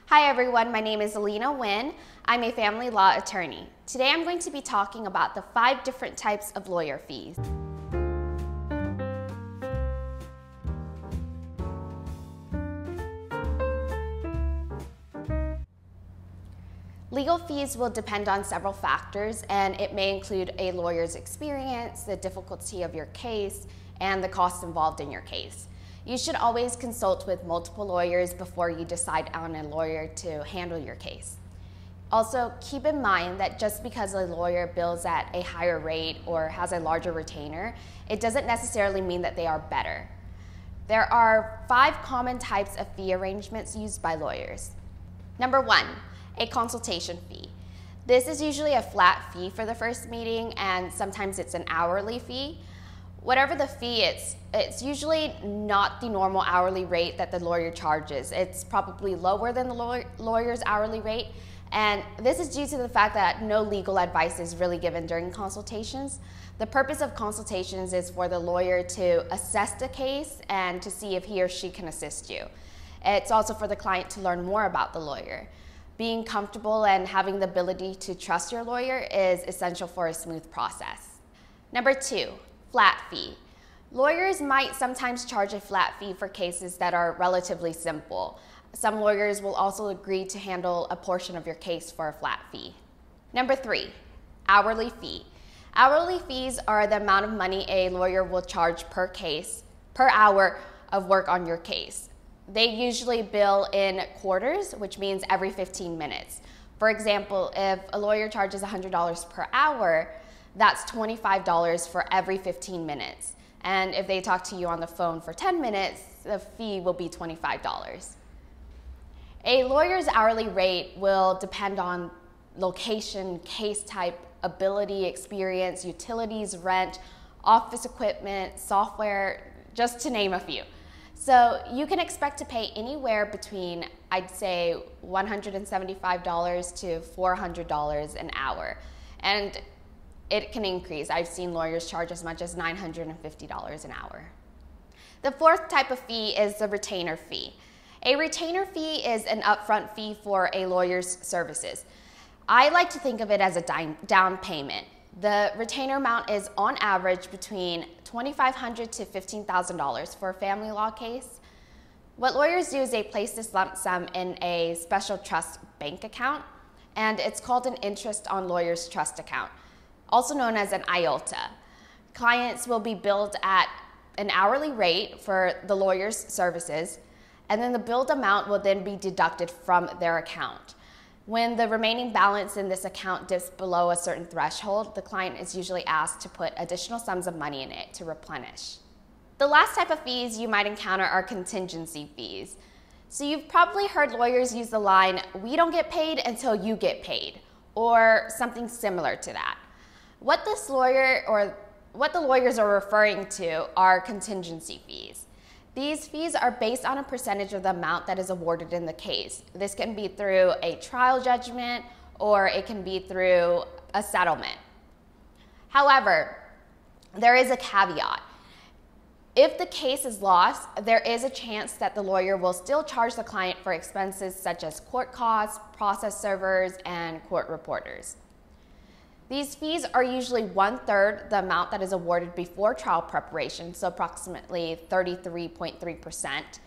Hi everyone, my name is Lena Nguyen. I'm a family law attorney. Today I'm going to be talking about the 5 different types of lawyer fees. Legal fees will depend on several factors, and it may include a lawyer's experience, the difficulty of your case, and the costs involved in your case. You should always consult with multiple lawyers before you decide on a lawyer to handle your case. Also, keep in mind that just because a lawyer bills at a higher rate or has a larger retainer, it doesn't necessarily mean that they are better. There are 5 common types of fee arrangements used by lawyers. Number 1, a consultation fee. This is usually a flat fee for the first meeting, and sometimes it's an hourly fee. Whatever the fee, it's usually not the normal hourly rate that the lawyer charges. It's probably lower than the lawyer's hourly rate, and this is due to the fact that no legal advice is really given during consultations. The purpose of consultations is for the lawyer to assess the case and to see if he or she can assist you. It's also for the client to learn more about the lawyer. Being comfortable and having the ability to trust your lawyer is essential for a smooth process. Number 2, flat fee. Lawyers might sometimes charge a flat fee for cases that are relatively simple. Some lawyers will also agree to handle a portion of your case for a flat fee. Number 3, hourly fee. Hourly fees are the amount of money a lawyer will charge per hour of work on your case. They usually bill in quarters, which means every 15 minutes. For example, if a lawyer charges $100 per hour, that's $25 for every 15 minutes. And if they talk to you on the phone for 10 minutes, the fee will be $25. A lawyer's hourly rate will depend on location, case type, ability, experience, utilities, rent, office equipment, software, just to name a few. So you can expect to pay anywhere between, I'd say, $175 to $400 an hour. And it can increase. I've seen lawyers charge as much as $950 an hour. The 4th type of fee is the retainer fee. A retainer fee is an upfront fee for a lawyer's services. I like to think of it as a down payment. The retainer amount is on average between $2,500 to $15,000 for a family law case. What lawyers do is they place this lump sum in a special trust bank account, and it's called an interest on lawyer's trust account, also known as an IOLTA. Clients will be billed at an hourly rate for the lawyer's services, and then the billed amount will then be deducted from their account. When the remaining balance in this account dips below a certain threshold, the client is usually asked to put additional sums of money in it to replenish. The last type of fees you might encounter are contingency fees. So you've probably heard lawyers use the line, "We don't get paid until you get paid," or something similar to that. What the lawyers are referring to are contingency fees. These fees are based on a percentage of the amount that is awarded in the case. This can be through a trial judgment, or it can be through a settlement. However, there is a caveat. If the case is lost, there is a chance that the lawyer will still charge the client for expenses such as court costs, process servers, and court reporters. These fees are usually 1/3 the amount that is awarded before trial preparation, so approximately 33.3%,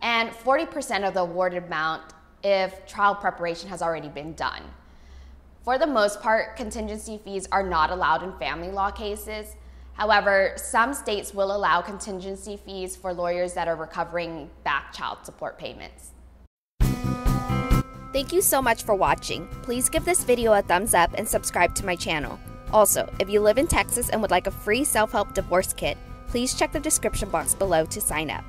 and 40% of the awarded amount if trial preparation has already been done. For the most part, contingency fees are not allowed in family law cases. However, some states will allow contingency fees for lawyers that are recovering back child support payments. Thank you so much for watching. Please give this video a thumbs up and subscribe to my channel. Also, if you live in Texas and would like a free self-help divorce kit, please check the description box below to sign up.